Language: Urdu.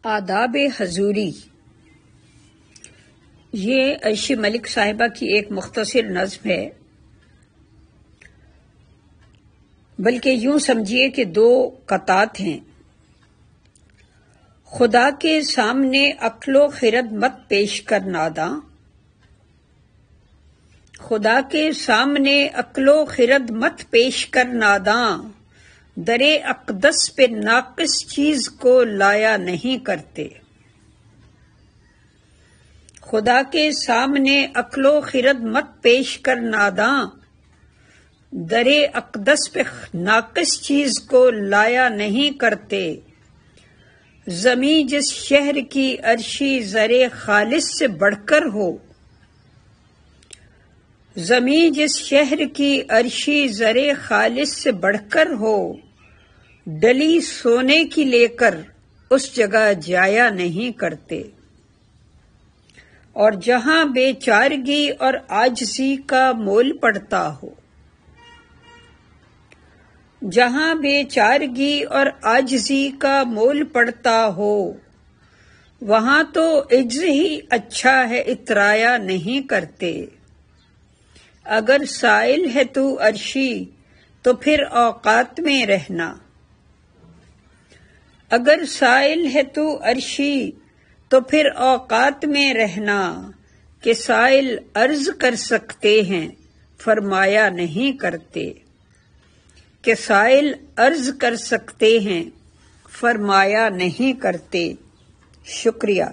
آداب حضوری، یہ عرشی ملک صاحبہ کی ایک مختصر نظم ہے، بلکہ یوں سمجھیے کہ دو قطعات ہیں۔ خدا کے سامنے عقل و خرد مت پیش کر ناداں، خدا کے سامنے عقل و خرد مت پیش کر ناداں، در اقدس پہ ناقص چیز کو لایا نہیں کرتے۔ خدا کے سامنے عقل و خرد مت پیش کر ناداں، در اقدس پہ ناقص چیز کو لایا نہیں کرتے۔ زمیں جس شہر کی عرشی زر خالص سے بڑھ کر ہو، زمیں جس شہر کی عرشی زر خالص سے بڑھ کر ہو، ڈلی سونے کی لے کر اس جگہ جایا نہیں کرتے۔ اور جہاں بے چارگی اور عاجزی کا مول پڑتا ہو، جہاں بے چارگی اور عاجزی کا مول پڑتا ہو، وہاں تو عجز ہی اچھا ہے، اترایا نہیں کرتے۔ اگر سائل ہے تو عرشی تو پھر اوقات میں رہنا، اگر سائل ہے تو عرشی تو پھر اوقات میں رہنا، کہ سائل عرض کر سکتے ہیں فرمایا نہیں کرتے، کہ سائل عرض کر سکتے ہیں فرمایا نہیں کرتے۔ شکریہ۔